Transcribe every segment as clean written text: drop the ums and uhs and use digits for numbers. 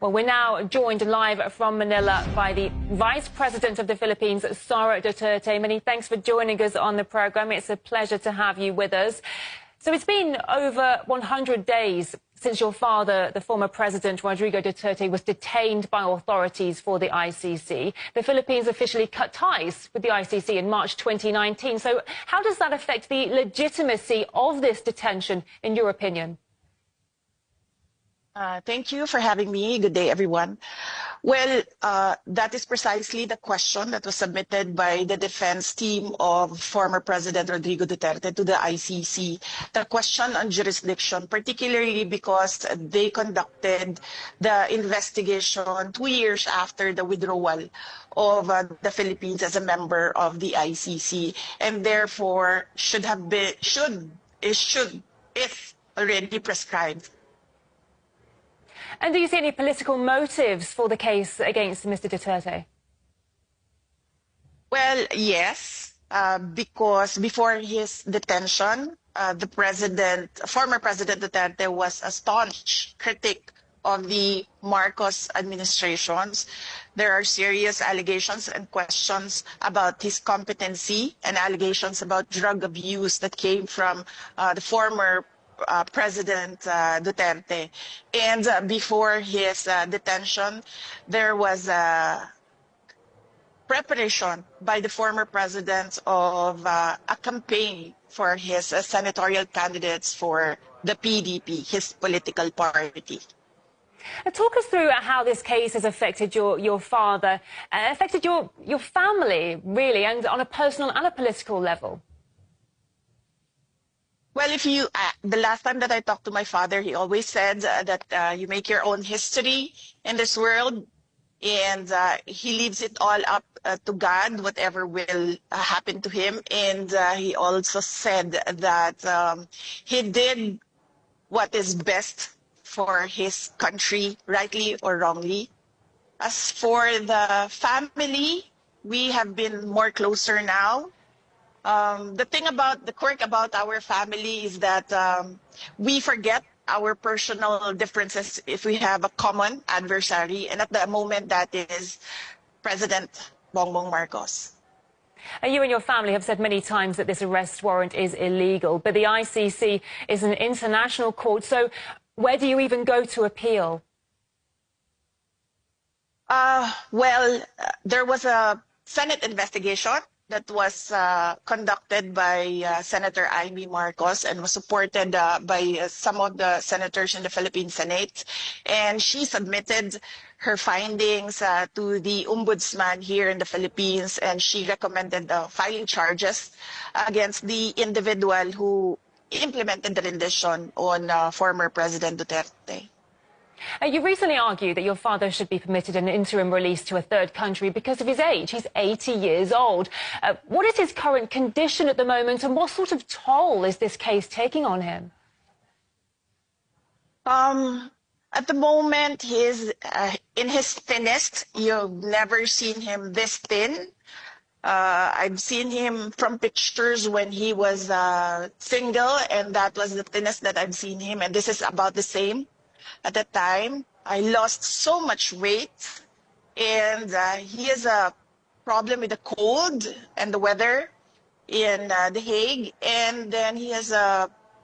Well, we're now joined live from Manila by the Vice President of the Philippines, Sara Duterte. Many thanks for joining us on the program. It's a pleasure to have you with us. So it's been over 100 days since your father, the former President Rodrigo Duterte, was detained by authorities for the ICC. The Philippines officially cut ties with the ICC in March 2019. So how does that affect the legitimacy of this detention, in your opinion? Thank you for having me. Good day, everyone. Well, that is precisely the question that was submitted by the defense team of former President Rodrigo Duterte to the ICC. The question on jurisdiction, particularly because they conducted the investigation 2 years after the withdrawal of the Philippines as a member of the ICC, and therefore is already prescribed. And do you see any political motives for the case against Mr. Duterte? Well, yes, because before his detention, former President Duterte was a staunch critic of the Marcos administrations. There are serious allegations and questions about his competency and allegations about drug abuse that came from the former President Duterte. And before his detention, there was a preparation by the former president of a campaign for his senatorial candidates for the PDP, his political party. Talk us through how this case has affected your father, affected your family, really, and on a personal and a political level. Well, the last time that I talked to my father, he always said that you make your own history in this world, and he leaves it all up to God, whatever will happen to him. And he also said that he did what is best for his country, rightly or wrongly. As for the family, we have been more closer now. The quirk about our family is that we forget our personal differences if we have a common adversary, and at the moment that is President Bongbong Marcos. You and your family have said many times that this arrest warrant is illegal, but the ICC is an international court, so where do you even go to appeal? There was a Senate investigation that was conducted by Senator Amy Marcos and was supported by some of the senators in the Philippine Senate. And she submitted her findings to the Ombudsman here in the Philippines, and she recommended filing charges against the individual who implemented the rendition on former President Duterte. You recently argued that your father should be permitted an interim release to a third country because of his age. He's 80 years old. What is his current condition at the moment, and what sort of toll is this case taking on him? At the moment, he's in his thinnest. You've never seen him this thin. I've seen him from pictures when he was single, and that was the thinnest that I've seen him, and this is about the same. At that time, I lost so much weight, and he has a problem with the cold and the weather in The Hague. And then he has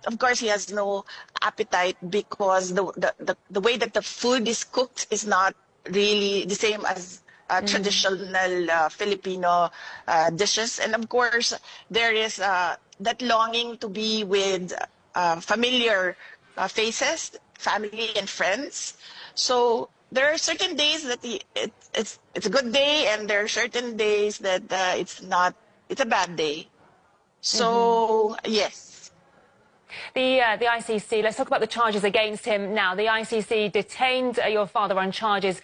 of course, he has no appetite because the way that the food is cooked is not really the same as traditional Filipino dishes. And of course, there is that longing to be with familiar faces, family and friends. So there are certain days that it's a good day, and there are certain days that it's a bad day. So yes. The ICC, let's talk about the charges against him now. The ICC detained your father on charges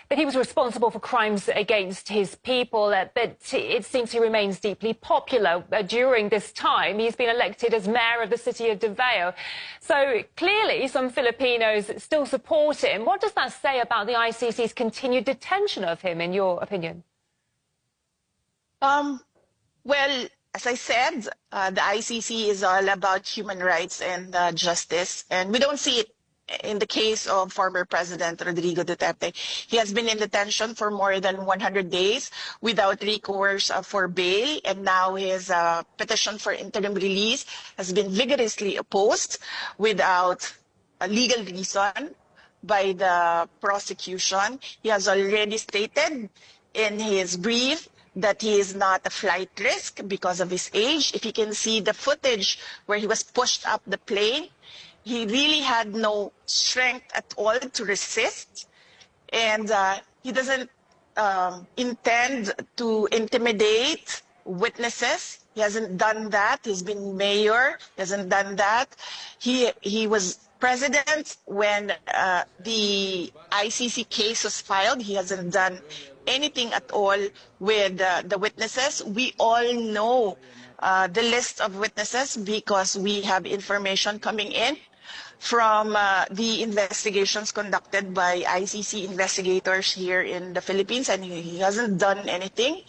that he was responsible for crimes against his people, but it seems he remains deeply popular during this time. He's been elected as mayor of the city of Davao. So clearly some Filipinos still support him. What does that say about the ICC's continued detention of him, in your opinion? Well, as I said, the ICC is all about human rights and justice, and we don't see it in the case of former President Rodrigo Duterte. He has been in detention for more than 100 days without recourse for bail, and now his petition for interim release has been vigorously opposed without a legal reason by the prosecution. He has already stated in his brief that he is not a flight risk because of his age. If you can see the footage where he was pushed up the plane, he really had no strength at all to resist. And he doesn't intend to intimidate witnesses. He hasn't done that. He's been mayor. He hasn't done that. He was president when the ICC case was filed. He hasn't done anything at all with the witnesses. We all know the list of witnesses because we have information coming in from the investigations conducted by ICC investigators here in the Philippines, and he hasn't done anything.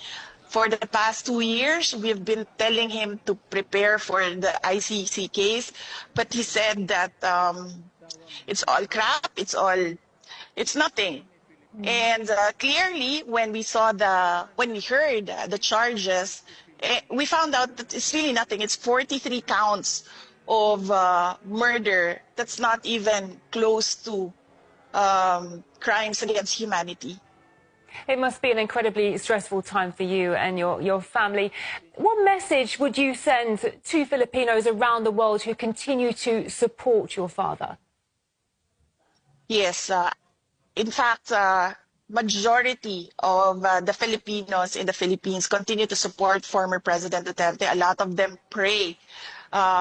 For the past 2 years, we've been telling him to prepare for the ICC case, but he said that it's all crap, it's nothing. And clearly, when we heard the charges, we found out that it's really nothing. It's 43 counts of murder. That's not even close to crimes against humanity. It must be an incredibly stressful time for you and your family. What message would you send to Filipinos around the world who continue to support your father? Yes, in fact, majority of the Filipinos in the Philippines continue to support former President Duterte. A lot of them pray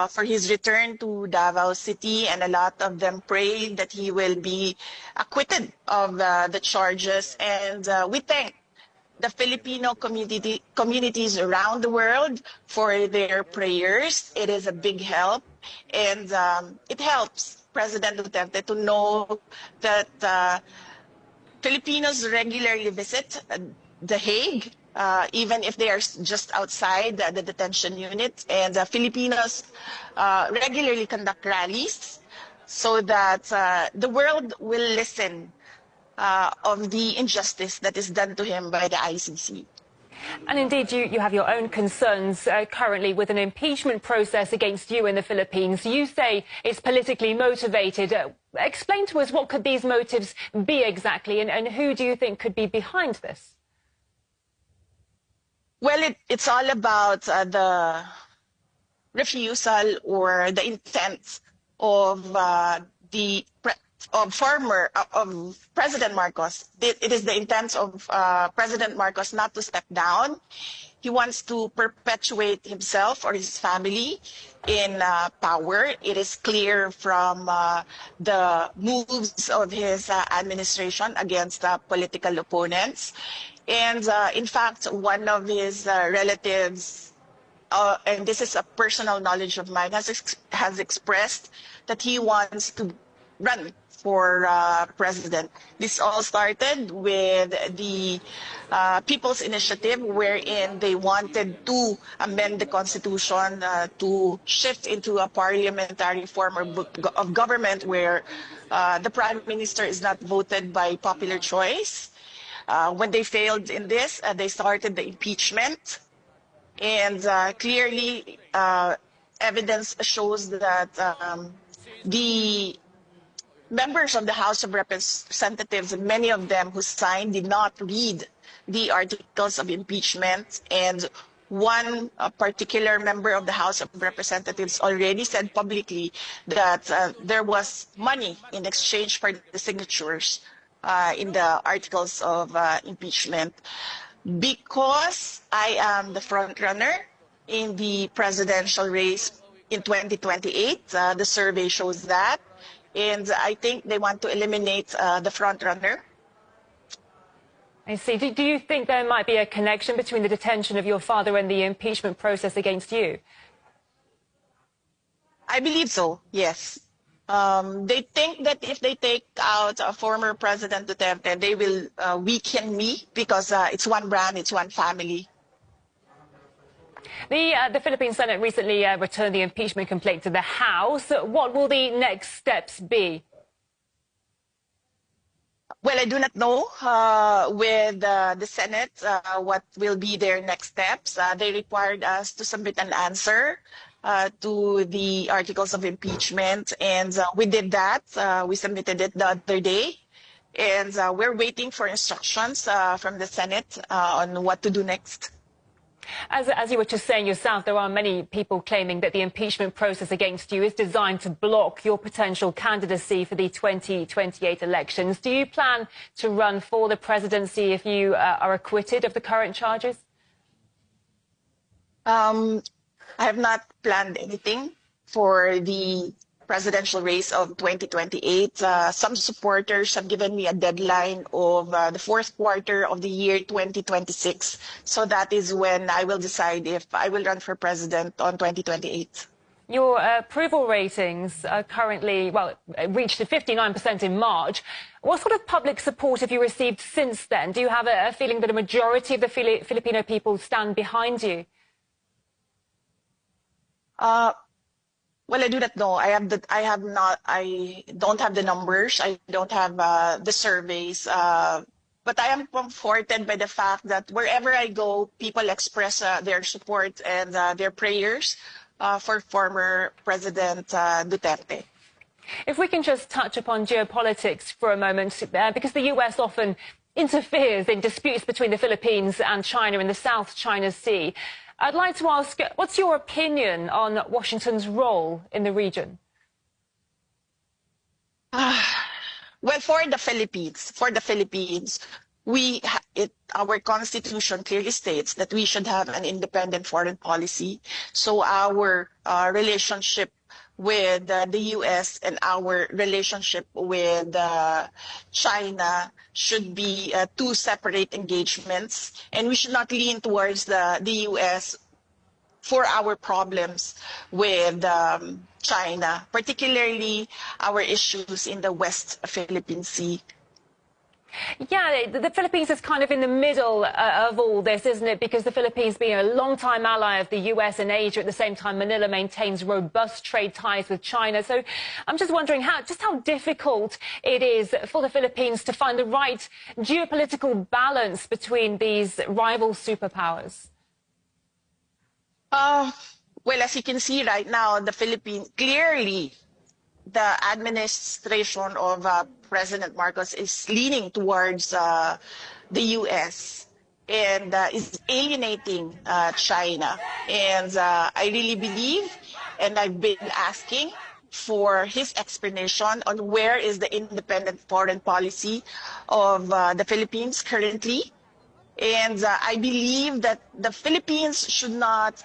for his return to Davao City, and a lot of them pray that he will be acquitted of the charges. And we thank the Filipino communities around the world for their prayers. It is a big help, and it helps President Duterte to know that Filipinos regularly visit The Hague, even if they are just outside the detention unit, and Filipinos regularly conduct rallies so that the world will listen of the injustice that is done to him by the ICC. And indeed, you have your own concerns currently with an impeachment process against you in the Philippines. You say it's politically motivated. Explain to us, what could these motives be exactly, and who do you think could be behind this? Well, it's all about the refusal or the intent of President Marcos. It is the intent of President Marcos not to step down. He wants to perpetuate himself or his family in power. It is clear from the moves of his administration against political opponents. And in fact, one of his relatives, and this is a personal knowledge of mine, has expressed that he wants to run for president. This all started with the People's Initiative, wherein they wanted to amend the Constitution to shift into a parliamentary form of government where the Prime Minister is not voted by popular choice. When they failed in this, they started the impeachment. And clearly, evidence shows that the members of the House of Representatives, and many of them who signed, did not read the articles of impeachment. And one particular member of the House of Representatives already said publicly that there was money in exchange for the signatures in the articles of impeachment. Because I am the front runner in the presidential race in 2028, the survey shows that. And I think they want to eliminate the front runner. I see. Do you think there might be a connection between the detention of your father and the impeachment process against you? I believe so, yes. They think that if they take out a former President Duterte, they will weaken me because it's one brand, it's one family. The Philippine Senate recently returned the impeachment complaint to the House. What will the next steps be? Well, I do not know with the Senate what will be their next steps. They required us to submit an answer to the articles of impeachment, and we did that. We submitted it the other day, and we're waiting for instructions from the Senate on what to do next. As you were just saying yourself, there are many people claiming that the impeachment process against you is designed to block your potential candidacy for the 2028 elections. Do you plan to run for the presidency if you are acquitted of the current charges? I have not planned anything for the presidential race of 2028. Some supporters have given me a deadline of the fourth quarter of the year 2026. So that is when I will decide if I will run for president on 2028. Your approval ratings are currently, well, reached 59% in March. What sort of public support have you received since then? Do you have a feeling that a majority of the Filipino people stand behind you? Well, I do not know. I don't have the numbers. I don't have the surveys. But I am comforted by the fact that wherever I go, people express their support and their prayers for former President Duterte. If we can just touch upon geopolitics for a moment, because the US often interferes in disputes between the Philippines and China in the South China Sea. I'd like to ask, what's your opinion on Washington's role in the region? Well, for the Philippines, our constitution clearly states that we should have an independent foreign policy. So our relationship with the U.S. and our relationship with China should be two separate engagements, and we should not lean towards the U.S. for our problems with China, particularly our issues in the West Philippine Sea. Yeah, the Philippines is kind of in the middle of all this, isn't it? Because the Philippines, being a long-time ally of the US and Asia, at the same time, Manila maintains robust trade ties with China. So I'm just wondering how difficult it is for the Philippines to find the right geopolitical balance between these rival superpowers. Well, as you can see right now, the Philippines, clearly the administration of President Marcos is leaning towards the U.S. and is alienating China. And I really believe, and I've been asking for his explanation on where is the independent foreign policy of the Philippines currently. And I believe that the Philippines should not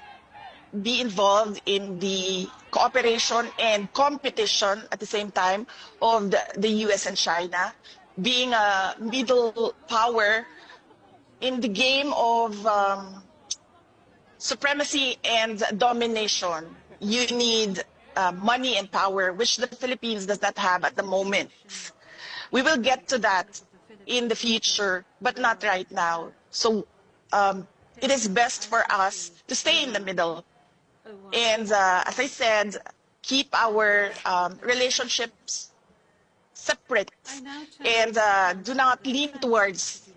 be involved in the cooperation and competition at the same time of the US and China, being a middle power in the game of supremacy and domination. You need money and power, which the Philippines does not have at the moment. We will get to that in the future, but not right now. So it is best for us to stay in the middle. And as I said, keep our relationships separate and do not lean towards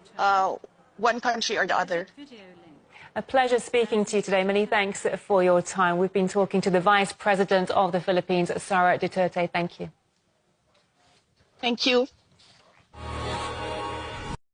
one country or the other. A pleasure speaking to you today. Many thanks for your time. We've been talking to the Vice President of the Philippines, Sara Duterte. Thank you. Thank you.